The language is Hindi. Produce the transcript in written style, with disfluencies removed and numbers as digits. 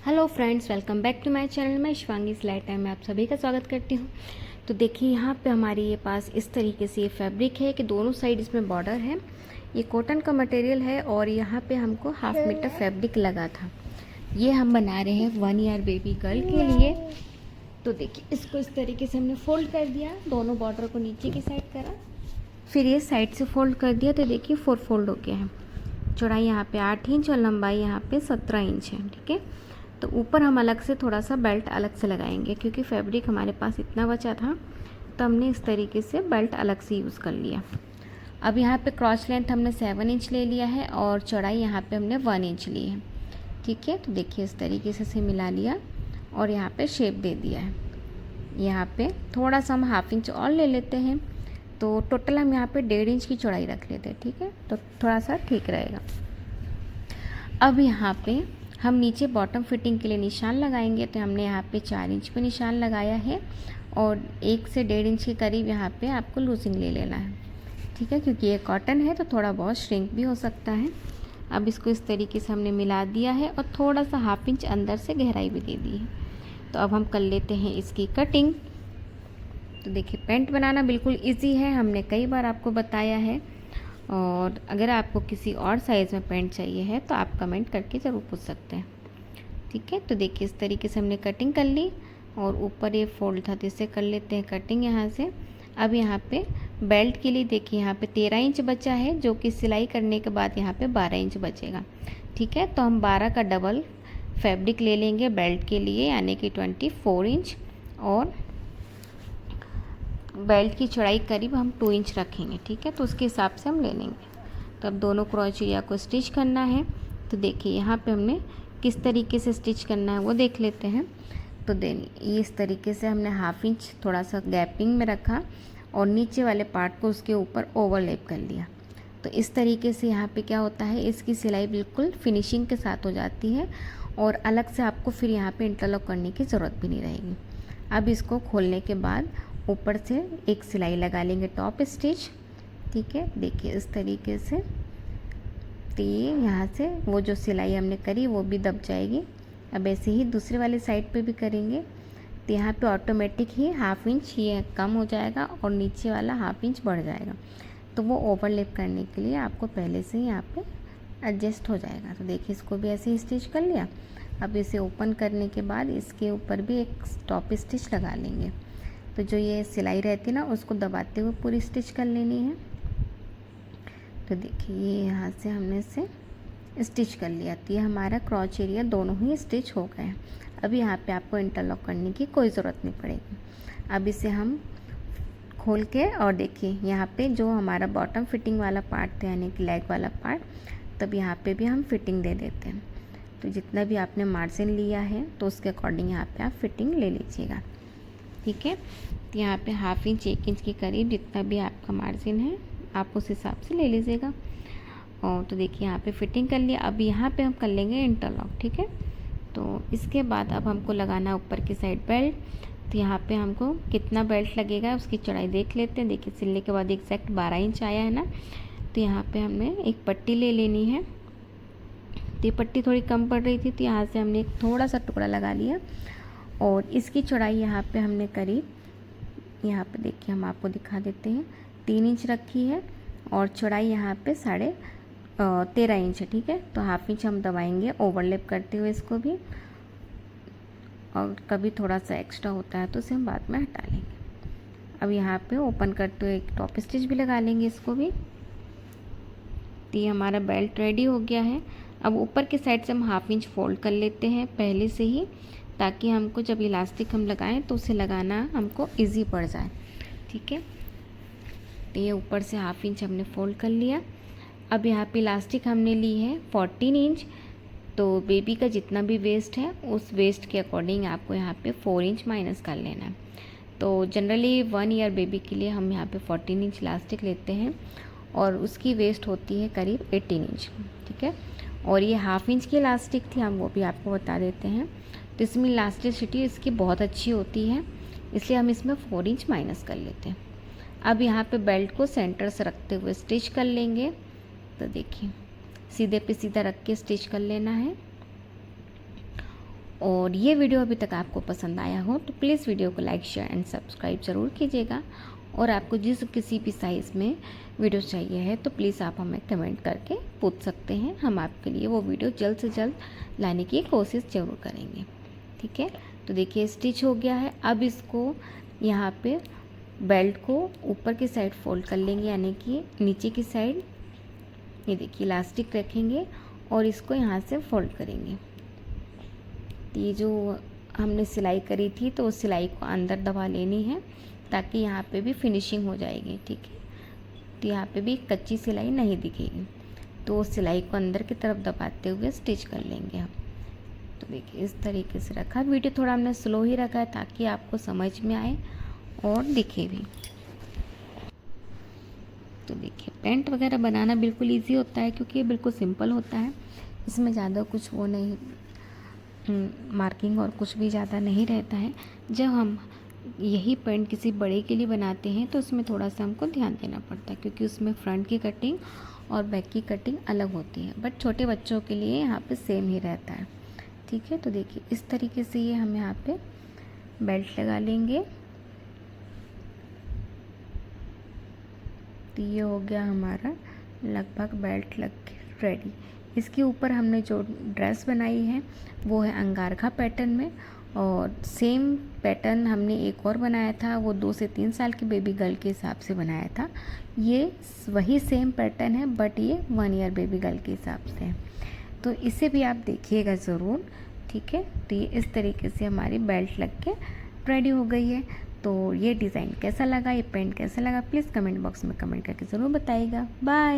Hello friends, welcome back to my channel. मैं शिवांगी सिलाई टाइम में आप सभी का स्वागत करती हूँ। तो देखिए यहाँ पे हमारे ये पास इस तरीके से ये फैब्रिक है कि दोनों साइड इसमें बॉर्डर है। ये कॉटन का मटेरियल है और यहाँ पे हमको हाफ मीटर फैब्रिक लगा था। ये हम बना रहे हैं 1 ईयर बेबी गर्ल के लिए। तो देखिए इसको इस तरीके से हमने फोल्ड कर दिया, दोनों बॉर्डर को नीचे की साइड करा, फिर ये साइड से फोल्ड कर दिया। तो देखिए 4 फोल्ड हो गया है। चौड़ाई यहाँ पे 8 इंच और लंबाई यहाँ पे 17 इंच है। ठीक है, तो ऊपर हम अलग से थोड़ा सा बेल्ट अलग से लगाएंगे क्योंकि फैब्रिक हमारे पास इतना बचा था, तो हमने इस तरीके से बेल्ट अलग से यूज़ कर लिया। अब यहाँ पे क्रॉस लेंथ हमने 7 इंच ले लिया है और चौड़ाई यहाँ पे हमने 1 इंच ली है। ठीक है, तो देखिए इस तरीके से मिला लिया और यहाँ पे शेप दे दिया है। यहाँ पे थोड़ा सा हम हाफ इंच और ले लेते हैं, तो टोटल हम यहाँ पे 1.5 इंच की चौड़ाई रख लेते हैं। ठीक है, तो थोड़ा सा ठीक रहेगा। अब यहाँ पे हम नीचे बॉटम फिटिंग के लिए निशान लगाएंगे, तो हमने यहाँ पे 4 इंच पे निशान लगाया है और 1 से 1.5 इंच के करीब यहाँ पे आपको लूजिंग ले लेना है। ठीक है, क्योंकि ये कॉटन है तो थोड़ा बहुत श्रिंक भी हो सकता है। अब इसको इस तरीके से हमने मिला दिया है और थोड़ा सा हाफ इंच अंदर से गहराई भी दे दी है। तो अब हम कर लेते हैं इसकी कटिंग। तो देखिए पैंट बनाना बिल्कुल ईजी है, हमने कई बार आपको बताया है। और अगर आपको किसी और साइज़ में पैंट चाहिए है तो आप कमेंट करके ज़रूर पूछ सकते हैं। ठीक है, तो देखिए इस तरीके से हमने कटिंग कर ली और ऊपर ये फोल्ड था तो इससे कर लेते हैं कटिंग यहाँ से। अब यहाँ पे बेल्ट के लिए देखिए यहाँ पे 13 इंच बचा है, जो कि सिलाई करने के बाद यहाँ पे 12 इंच बचेगा। ठीक है, तो हम 12 का डबल फैब्रिक ले लेंगे बेल्ट के लिए, यानी कि 24 इंच, और बेल्ट की चौड़ाई करीब हम 2 इंच रखेंगे। ठीक है, तो उसके हिसाब से हम ले लेंगे। तो अब दोनों क्रॉस एरिया को स्टिच करना है। तो देखिए यहाँ पे हमने किस तरीके से स्टिच करना है वो देख लेते हैं। तो ये इस तरीके से हमने हाफ इंच थोड़ा सा गैपिंग में रखा और नीचे वाले पार्ट को उसके ऊपर ओवरलैप कर लिया। तो इस तरीके से यहाँ पे क्या होता है, इसकी सिलाई बिल्कुल फिनिशिंग के साथ हो जाती है और अलग से आपको फिर यहाँ पे इंटरलॉक करने की ज़रूरत भी नहीं रहेगी। अब इसको खोलने के बाद ऊपर से एक सिलाई लगा लेंगे, टॉप स्टिच। ठीक है, देखिए इस तरीके से। तो ये यहाँ से वो जो सिलाई हमने करी वो भी दब जाएगी। अब ऐसे ही दूसरे वाले साइड पे भी करेंगे, तो यहाँ पे ऑटोमेटिक ही हाफ इंच ये कम हो जाएगा और नीचे वाला हाफ इंच बढ़ जाएगा। तो वो ओवरलैप करने के लिए आपको पहले से ही यहाँ पे एडजस्ट हो जाएगा। तो देखिए इसको भी ऐसे ही स्टिच कर लिया। अब इसे ओपन करने के बाद इसके ऊपर भी एक टॉप स्टिच लगा लेंगे। तो जो ये सिलाई रहती है ना, उसको दबाते हुए पूरी स्टिच कर लेनी है। तो देखिए ये यहाँ से हमने इसे स्टिच कर लिया, तो ये हमारा क्रॉच एरिया दोनों ही स्टिच हो गए हैं। अब यहाँ पे आपको इंटरलॉक करने की कोई ज़रूरत नहीं पड़ेगी। अब इसे हम खोल के और देखिए यहाँ पे जो हमारा बॉटम फिटिंग वाला पार्ट था, यानी कि लेग वाला पार्ट, तब यहाँ पे भी हम फिटिंग दे देते हैं। तो जितना भी आपने मार्जिन लिया है तो उसके अकॉर्डिंग यहाँ पे आप फिटिंग ले लीजिएगा। ठीक है, तो यहाँ पे हाफ इंच 1 इंच के करीब जितना भी आपका मार्जिन है आप उस हिसाब से ले लीजिएगा। और तो देखिए यहाँ पे फिटिंग कर लिया। अब यहाँ पे हम कर लेंगे इंटरलॉक। ठीक है, तो इसके बाद अब हमको लगाना है ऊपर की साइड बेल्ट। तो यहाँ पे हमको कितना बेल्ट लगेगा उसकी चौड़ाई देख लेते हैं। देखिए सिलने के बाद एग्जैक्ट 12 इंच आया है ना। तो यहाँ पे हमने एक पट्टी ले लेनी है। तो ये पट्टी थोड़ी कम पड़ रही थी, तो यहाँ से हमने एक थोड़ा सा टुकड़ा लगा लिया और इसकी चौड़ाई यहाँ पे हमने करीब, यहाँ पे देखिए हम आपको दिखा देते हैं, 3 इंच रखी है और चौड़ाई यहाँ पे 13.5 इंच है। ठीक है, तो हाफ इंच हम दबाएंगे ओवरलैप करते हुए इसको भी, और कभी थोड़ा सा एक्स्ट्रा होता है तो उसे हम बाद में हटा लेंगे। अब यहाँ पे ओपन करते हुए एक टॉप स्टिच भी लगा लेंगे इसको भी। तो ये हमारा बेल्ट रेडी हो गया है। अब ऊपर की साइड से हम हाफ इंच फोल्ड कर लेते हैं पहले से ही, ताकि हमको जब इलास्टिक हम लगाएं तो उसे लगाना हमको इजी पड़ जाए। ठीक है, तो ये ऊपर से हाफ इंच हमने फोल्ड कर लिया। अब यहाँ पे इलास्टिक हमने ली है 14 इंच। तो बेबी का जितना भी वेस्ट है उस वेस्ट के अकॉर्डिंग आपको यहाँ पे 4 इंच माइनस कर लेना है। तो जनरली 1 ईयर बेबी के लिए हम यहाँ पे 14 इंच इलास्टिक लेते हैं और उसकी वेस्ट होती है करीब 18 इंच। ठीक है, और ये हाफ इंच की इलास्टिक थी, हम वो भी आपको बता देते हैं। तो इसमें इलास्टिसिटी इसकी बहुत अच्छी होती है, इसलिए हम इसमें 4 इंच माइनस कर लेते हैं। अब यहाँ पे बेल्ट को सेंटर से रखते हुए स्टिच कर लेंगे। तो देखिए सीधे पे सीधा रख के स्टिच कर लेना है और ये वीडियो अभी तक आपको पसंद आया हो तो प्लीज़ वीडियो को लाइक शेयर एंड सब्सक्राइब ज़रूर कीजिएगा। और आपको जिस किसी भी साइज़ में वीडियो चाहिए है तो प्लीज़ आप हमें कमेंट करके पूछ सकते हैं। हम आपके लिए वो वीडियो जल्द से जल्द लाने की कोशिश ज़रूर करेंगे। ठीक है, तो देखिए स्टिच हो गया है। अब इसको यहाँ पे बेल्ट को ऊपर की साइड फोल्ड कर लेंगे, यानी कि नीचे की साइड ये देखिए इलास्टिक रखेंगे और इसको यहाँ से फोल्ड करेंगे। ये जो हमने सिलाई करी थी तो उस सिलाई को अंदर दबा लेनी है ताकि यहाँ पे भी फिनिशिंग हो जाएगी। ठीक है, तो यहाँ पे भी कच्ची सिलाई नहीं दिखेगी, तो उस सिलाई को अंदर की तरफ दबाते हुए स्टिच कर लेंगे हम। तो देखिए इस तरीके से रखा। वीडियो थोड़ा हमने स्लो ही रखा है ताकि आपको समझ में आए और दिखे भी। तो देखिए पैंट वगैरह बनाना बिल्कुल इजी होता है क्योंकि ये बिल्कुल सिंपल होता है। इसमें ज़्यादा कुछ वो नहीं, मार्किंग और कुछ भी ज़्यादा नहीं रहता है। जब हम यही पैंट किसी बड़े के लिए बनाते हैं तो उसमें थोड़ा सा हमको ध्यान देना पड़ता है क्योंकि उसमें फ्रंट की कटिंग और बैक की कटिंग अलग होती है, बट छोटे बच्चों के लिए यहाँ पे सेम ही रहता है। ठीक है, तो देखिए इस तरीके से ये हम यहाँ पे बेल्ट लगा लेंगे। तो ये हो गया हमारा लगभग बेल्ट लग के रेडी। इसके ऊपर हमने जो ड्रेस बनाई है वो है अंगारखा पैटर्न में, और सेम पैटर्न हमने एक और बनाया था, वो 2 से 3 साल की बेबी गर्ल के हिसाब से बनाया था। ये वही सेम पैटर्न है बट ये 1 ईयर बेबी गर्ल के हिसाब से है, तो इसे भी आप देखिएगा ज़रूर। ठीक है, तो ये इस तरीके से हमारी बेल्ट लग के रेडी हो गई है। तो ये डिज़ाइन कैसा लगा, ये पेंट कैसा लगा, प्लीज़ कमेंट बॉक्स में कमेंट करके ज़रूर बताइएगा। बाय।